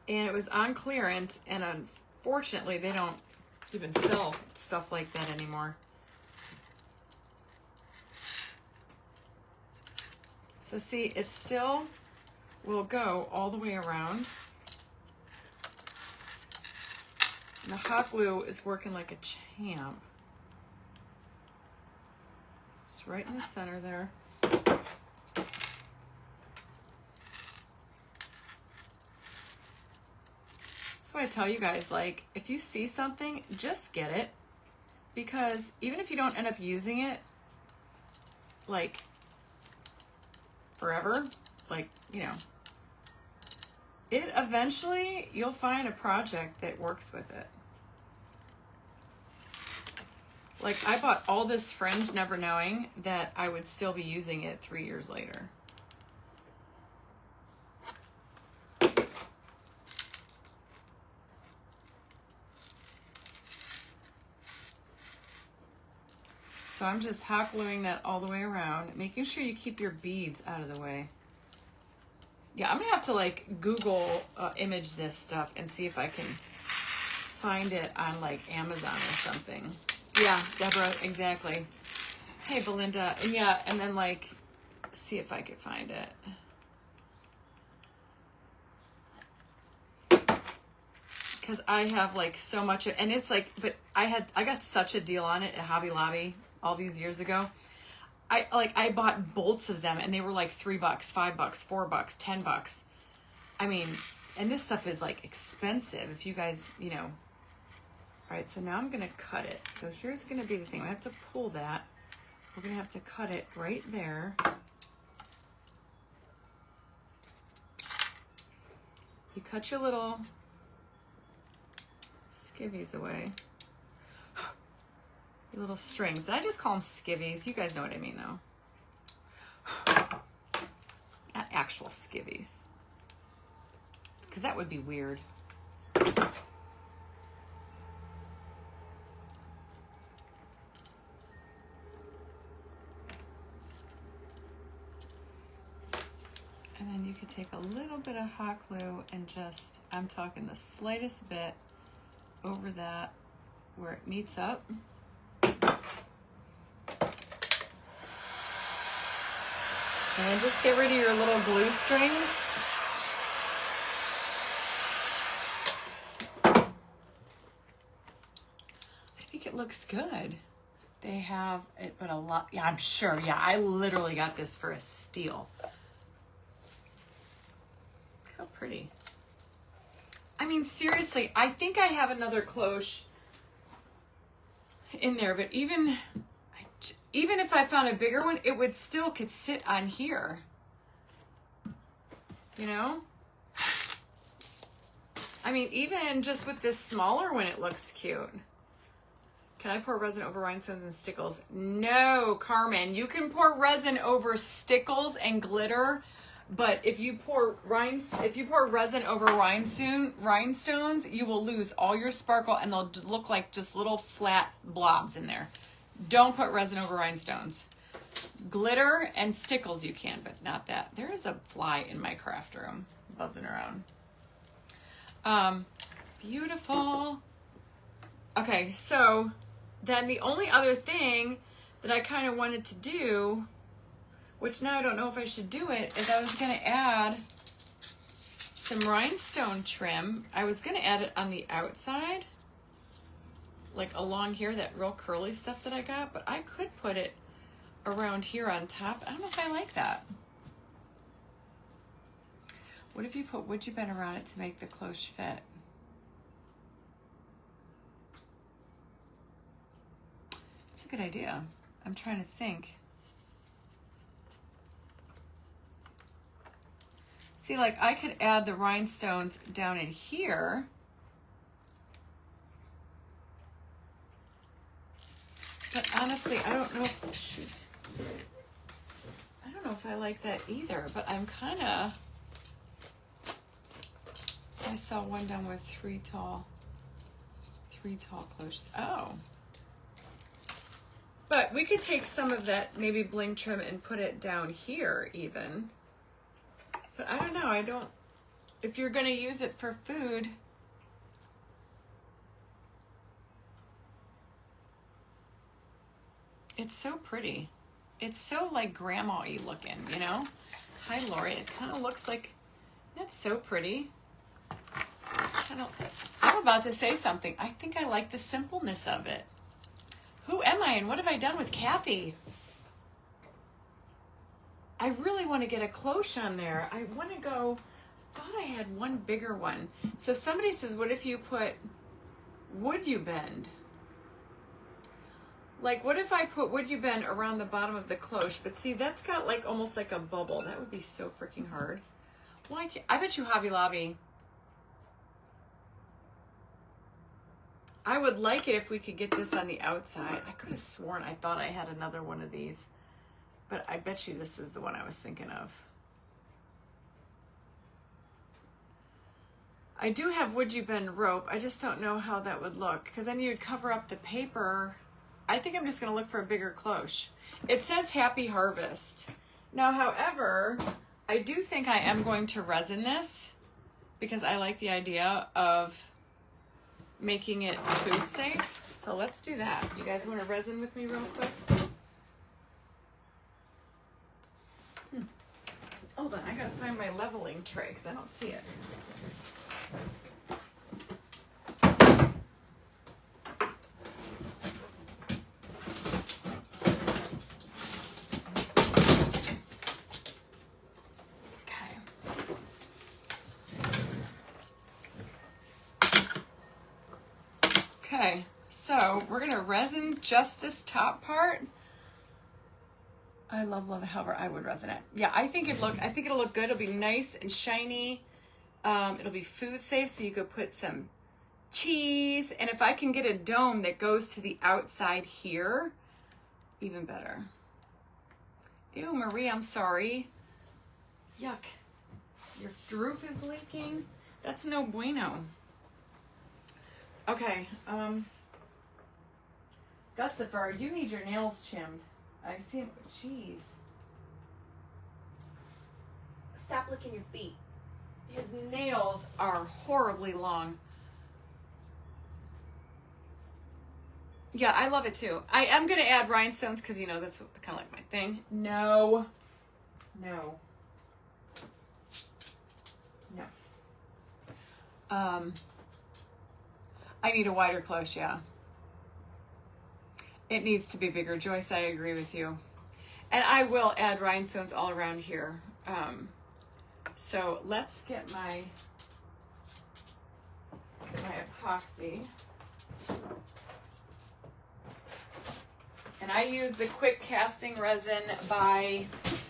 And it was on clearance, and unfortunately, they don't even sell stuff like that anymore. So see, it still will go all the way around. And the hot glue is working like a champ. Just right in the center there. That's why I tell you guys, like, if you see something, just get it. Because even if you don't end up using it, like, forever, like, you know, it eventually, you'll find a project that works with it. Like, I bought all this fringe never knowing that I would still be using it 3 years later. So I'm just hot gluing that all the way around, making sure you keep your beads out of the way. Yeah, I'm gonna have to like Google image this stuff and see if I can find it on like Amazon or something. Yeah, Deborah, exactly. Hey, Belinda, and yeah, and then like see if I could find it. Because I have like so much, and it's like, but I got such a deal on it at Hobby Lobby all these years ago. I bought bolts of them and they were like $3, $5, $4, $10. I mean, and this stuff is like expensive if you guys, you know. All right, so now I'm gonna cut it. So here's gonna be the thing. I have to pull that. We're gonna have to cut it right there. You cut your little skivvies away. Your little strings. I just call them skivvies. You guys know what I mean, though. Not actual skivvies. Because that would be weird. And then you could take a little bit of hot glue and just, I'm talking the slightest bit over that where it meets up. And just get rid of your little glue strings. looks good. They have it, but a lot. Yeah, I'm sure. Yeah, I literally got this for a steal. How pretty. I mean, seriously, I think I have another cloche in there, but even if I found a bigger one, it would still could sit on here. You know? I mean, even just with this smaller one, it looks cute. Can I pour resin over rhinestones and stickles? No, Carmen. You can pour resin over stickles and glitter, but if you pour resin over rhinestones, you will lose all your sparkle and they'll look like just little flat blobs in there. Don't put resin over rhinestones. Glitter and stickles you can, but not that. There is a fly in my craft room buzzing around. Beautiful. Okay, so then the only other thing that I kind of wanted to do, which now I don't know if I should do it, is I was going to add some rhinestone trim. I was going to add it on the outside, like along here, that real curly stuff that I got, but I could put it around here on top. I don't know if I like that. What if you put wood you bend around it to make the cloche fit? It's a good idea. I'm trying to think. See, like I could add the rhinestones down in here. But honestly, I don't know if, shoot. I don't know if I like that either, but I'm kind of, I saw one down with three tall cloches. Oh. But we could take some of that maybe bling trim and put it down here even. But I don't know, if you're gonna use it for food, it's so pretty. It's so like grandma-y looking, you know? Hi, Lori, it kind of looks like, that's so pretty. I'm about to say something. I think I like the simpleness of it. Who am I and what have I done with Kathy? I really want to get a cloche on there. I want to go, I thought I had one bigger one. So somebody says, what if you put wood you bend? Like, what if I put wood you bend around the bottom of the cloche? But see, that's got like almost like a bubble. That would be so freaking hard. Well, I bet you Hobby Lobby. I would like it if we could get this on the outside. I could have sworn I thought I had another one of these, but I bet you this is the one I was thinking of. I do have wood you bend rope. I just don't know how that would look, because then you'd cover up the paper. I think I'm just going to look for a bigger cloche. It says Happy Harvest. Now, however, I do think I am going to resin this because I like the idea of making it food safe. So let's do that. You guys want to resin with me real quick? Hold on, I gotta find my leveling tray because I don't see it. Okay, so we're gonna resin just this top part. I love however I would resin it. Yeah, I think it'll look good. It'll be nice and shiny. It'll be food safe, so you could put some cheese. And if I can get a dome that goes to the outside here, even better. Ew, Marie, I'm sorry. Yuck. Your roof is leaking. That's no bueno. Okay, Gustafer, you need your nails trimmed. I see him, jeez. Stop licking your feet. His nails are horribly long. Yeah, I love it too. I am gonna add rhinestones because you know that's kind of like my thing. No. I need a wider cloche, yeah. It needs to be bigger. Joyce, I agree with you. And I will add rhinestones all around here. So let's get my epoxy. And I use the quick casting resin by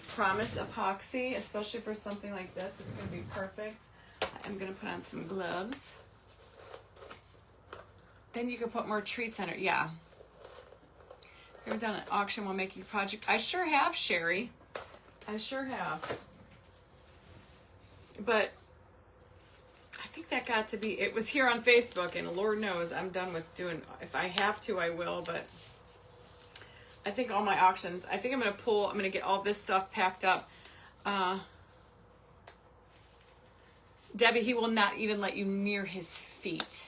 Promise Epoxy, especially for something like this. It's going to be perfect. I'm going to put on some gloves. Then you can put more treats on it. Yeah. Have you ever done an auction while making a project? I sure have, Sherry. I sure have. But I think that got to be, it was here on Facebook, and Lord knows I'm done with doing, if I have to, I will, but I think all my auctions, I think I'm going to get all this stuff packed up. Debbie, he will not even let you near his feet.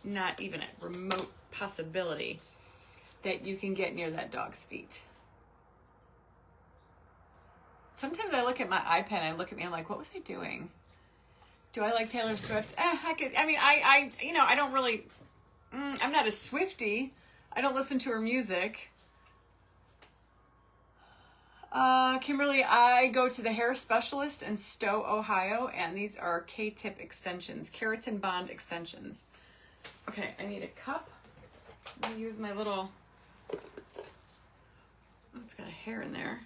Not even a remote possibility that you can get near that dog's feet. Sometimes I look at my iPad and I look at me, I'm like, what was I doing? Do I like Taylor Swift? I don't really, I'm not a Swiftie. I don't listen to her music. Kimberly, I go to the hair specialist in Stowe, Ohio, and these are K-tip extensions, keratin bond extensions. Okay, I need a cup. I'm gonna use my little, oh, it's got a hair in there.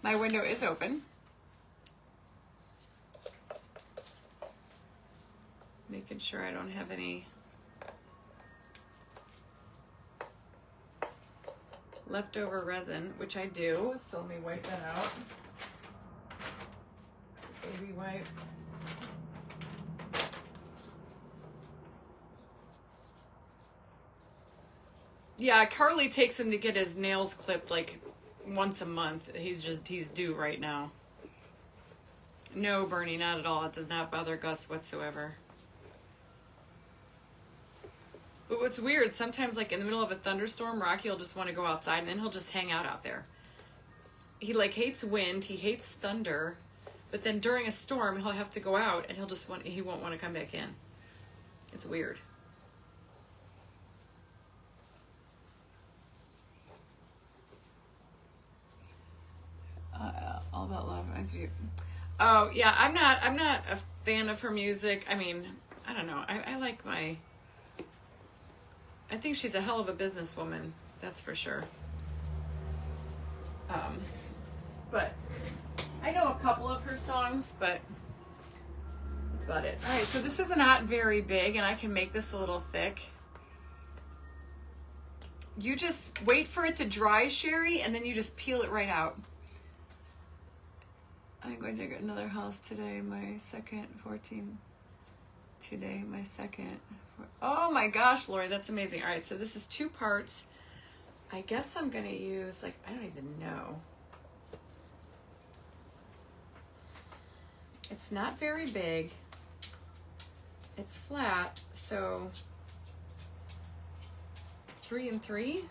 My window is open. Making sure I don't have any leftover resin, which I do, so let me wipe that out. Baby wipe. Yeah, Carly takes him to get his nails clipped like once a month. He's due right now. No, Bernie, not at all. It does not bother Gus whatsoever. But what's weird, sometimes like in the middle of a thunderstorm, Rocky will just want to go outside and then he'll just hang out there. He like hates wind, he hates thunder, but then during a storm he'll have to go out and he won't want to come back in. It's weird. All About Love reminds me. Oh yeah, I'm not a fan of her music. I mean, I don't know. I like my. I think she's a hell of a businesswoman. That's for sure. But I know a couple of her songs, but that's about it. All right, so this is not very big, and I can make this a little thick. You just wait for it to dry, Sherry, and then you just peel it right out. I'm going to get another house today, my second 14. Today, my second. Oh my gosh, Lori, that's amazing. All right, so this is 2 parts. I guess I'm going to use, like, I don't even know. It's not very big. It's flat, so 3 and 3.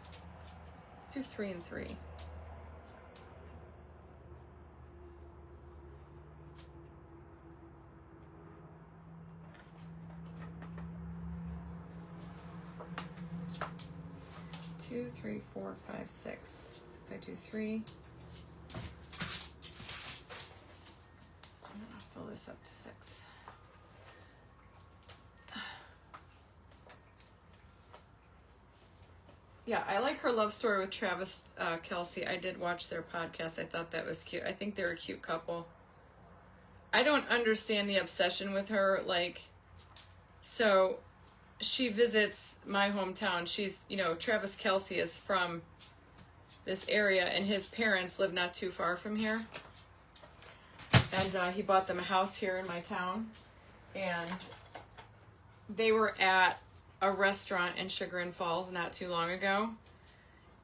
Do 3 and 3. Two, 3, 4, 5, 6. So if I do 3, I'm gonna fill this up to 6. Yeah, I like her love story with Travis Kelce. I did watch their podcast. I thought that was cute. I think they're a cute couple. I don't understand the obsession with her. Like, so she visits my hometown. She's, Travis Kelce is from this area, and his parents live not too far from here. And he bought them a house here in my town. And they were at a restaurant in Chagrin Falls not too long ago.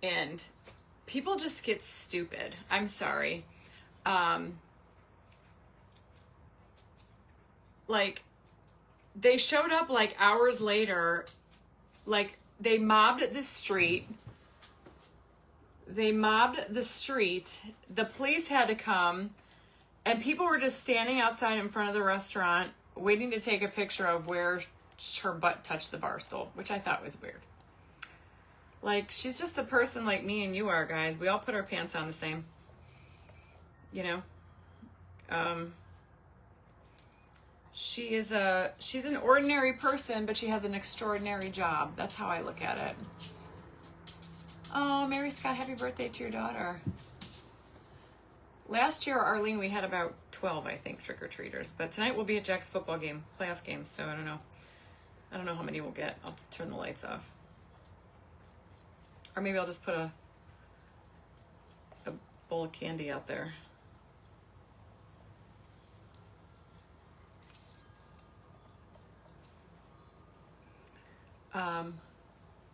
And people just get stupid. I'm sorry. Like, they showed up like hours later, like they mobbed the street. The police had to come, and people were just standing outside in front of the restaurant waiting to take a picture of where her butt touched the bar stool, which I thought was weird. Like, she's just a person like me and you are, guys. We all put our pants on the same. You know? She's an ordinary person, but she has an extraordinary job. That's how I look at it. Oh, Mary Scott, happy birthday to your daughter. Last year, Arlene, we had about 12, I think, trick-or-treaters. But tonight we'll be at Jack's football game, playoff game, so I don't know. I don't know how many we'll get. I'll turn the lights off. Or maybe I'll just put a bowl of candy out there.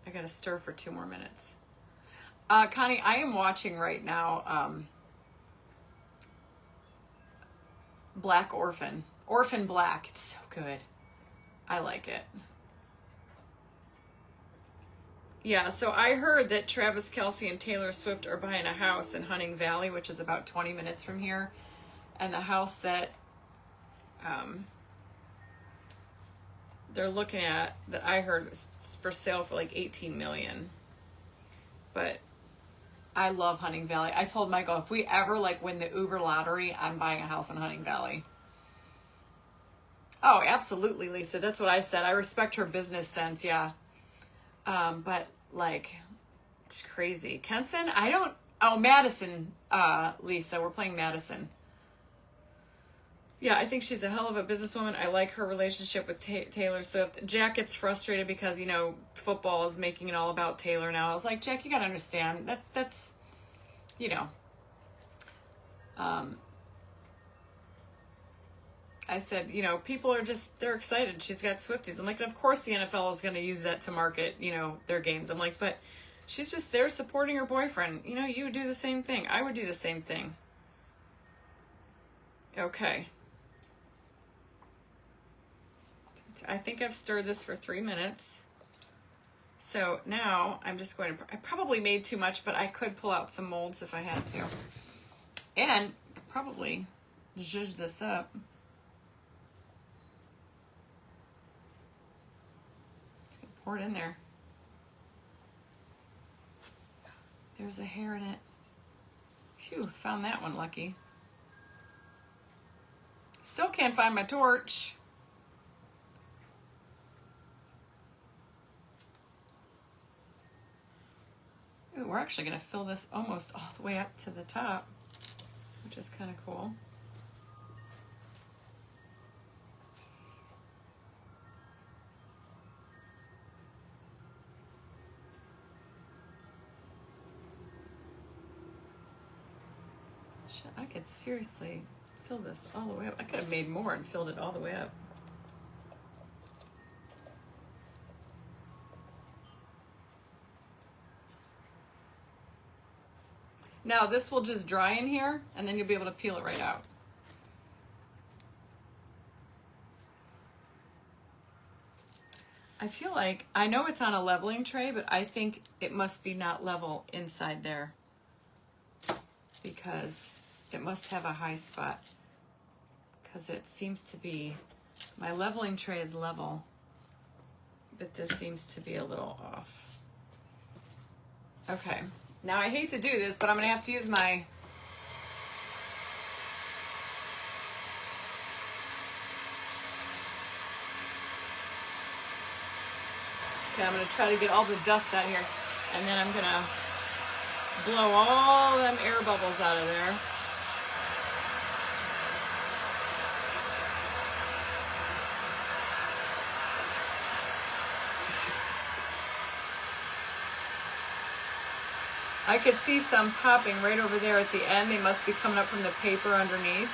I gotta stir for 2 more minutes. Connie, I am watching right now Black Orphan. Orphan Black. It's so good. I like it. Yeah, so I heard that Travis Kelce and Taylor Swift are buying a house in Hunting Valley, which is about 20 minutes from here. And the house that they're looking at, that I heard was for sale for like $18 million. But I love Hunting Valley. I told Michael, if we ever like win the Uber lottery, I'm buying a house in Hunting Valley. Oh, absolutely, Lisa. That's what I said. I respect her business sense, yeah. But like, it's crazy. Kenson, Madison, Lisa, we're playing Madison. Yeah, I think she's a hell of a businesswoman. I like her relationship with Taylor Swift. Jack gets frustrated because, you know, football is making it all about Taylor now. I was like, Jack, you gotta understand. That's, you know. I said, you know, people are just, they're excited. She's got Swifties. I'm like, of course the NFL is going to use that to market, you know, their games. I'm like, but she's just there supporting her boyfriend. You know, you would do the same thing. I would do the same thing. Okay. I think I've stirred this for 3 minutes. So now I'm just going to, I probably made too much, but I could pull out some molds if I had to. And probably zhuzh this up. Pour it in there. There's a hair in it. Phew, found that one lucky. Still can't find my torch. Ooh, we're actually going to fill this almost all the way up to the top, which is kind of cool. I could seriously fill this all the way up. I could have made more and filled it all the way up. Now this will just dry in here and then you'll be able to peel it right out. I feel like, I know it's on a leveling tray, but I think it must be not level inside there because it must have a high spot, because it seems to be, my leveling tray is level, but this seems to be a little off. Okay, now I hate to do this, but I'm gonna have to use my, okay, I'm gonna try to get all the dust out here, and then I'm gonna blow all them air bubbles out of there. I could see some popping right over there at the end. They must be coming up from the paper underneath.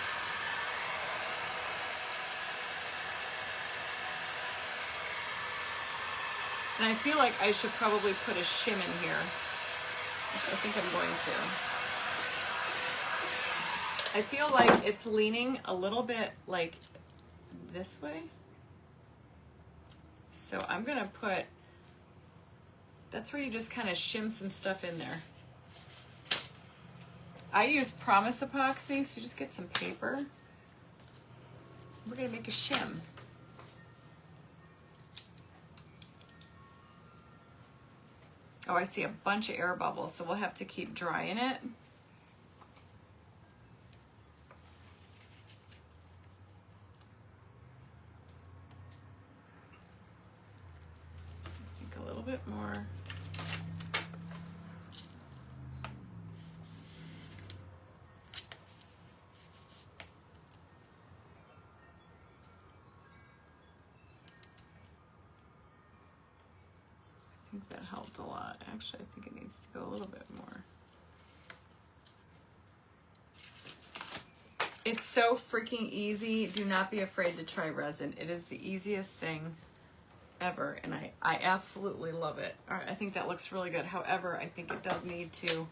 And I feel like I should probably put a shim in here, which I think I'm going to. I feel like it's leaning a little bit like this way. So I'm going to put, that's where you just kind of shim some stuff in there. I use Promise epoxy, so you just get some paper. We're gonna make a shim. Oh, I see a bunch of air bubbles, so we'll have to keep drying it. I think a little bit more. I think that helped a lot. Actually, I think it needs to go a little bit more. It's so freaking easy. Do not be afraid to try resin. It is the easiest thing ever, and I absolutely love it. All right, I think that looks really good. However, I think it does need to.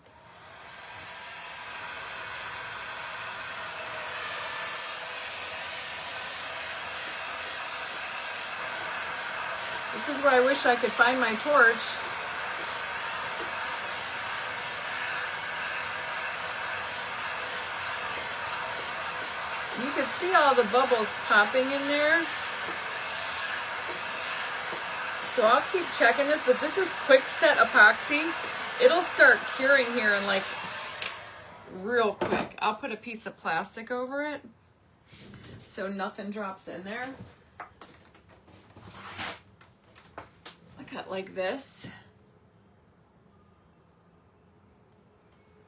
This is where I wish I could find my torch. You can see all the bubbles popping in there. So I'll keep checking this, but this is quick set epoxy. It'll start curing here in like real quick. I'll put a piece of plastic over it so nothing drops in there. Cut like this.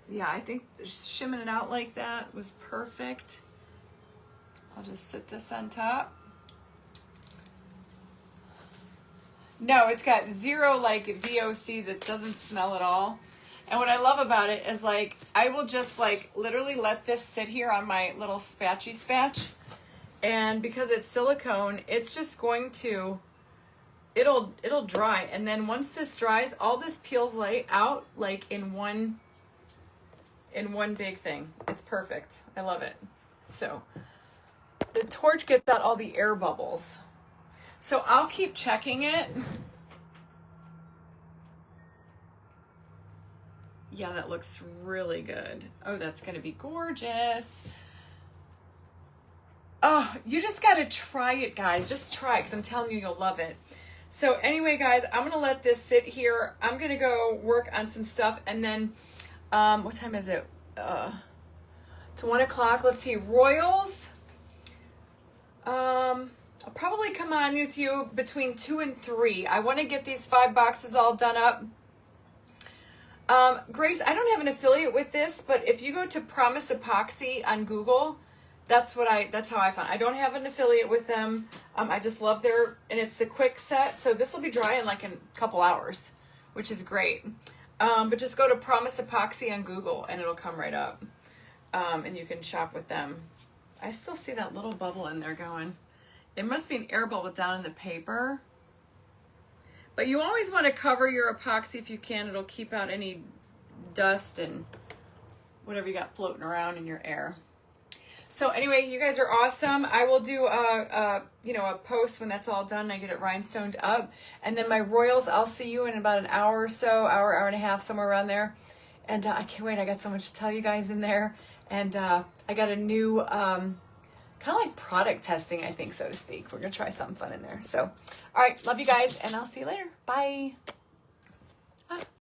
Yeah, I think shimming it out like that was perfect. I'll just sit this on top. No, it's got zero like VOCs. It doesn't smell at all. And what I love about it is like, I will just like literally let this sit here on my little spatchy spatch. And because it's silicone, it's just going to, it'll dry, and then once this dries, all this peels out like in one big thing. It's perfect. I love it. So the torch gets out all the air bubbles. So I'll keep checking it. Yeah, that looks really good. Oh, that's gonna be gorgeous. Oh, you just gotta try it, guys. Just try it, because I'm telling you, you'll love it. So anyway, guys, I'm going to let this sit here. I'm going to go work on some stuff. And then, what time is it? It's 1 o'clock. Let's see. Royals. I'll probably come on with you between 2 and 3. I want to get these 5 boxes all done up. Grace, I don't have an affiliate with this, but if you go to Promise Epoxy on Google, that's how I found it. I don't have an affiliate with them. I just love and it's the quick set. So this will be dry in like a couple hours, which is great. But just go to Promise Epoxy on Google and it'll come right up. And you can shop with them. I still see that little bubble in there going. It must be an air bubble down in the paper. But you always want to cover your epoxy if you can. It'll keep out any dust and whatever you got floating around in your air. So anyway, you guys are awesome. I will do a post when that's all done and I get it rhinestoned up. And then my Royals, I'll see you in about an hour or so, hour and a half, somewhere around there. And I can't wait. I got so much to tell you guys in there. And I got a new, kind of like product testing, I think, so to speak. We're going to try something fun in there. So, all right. Love you guys. And I'll see you later. Bye.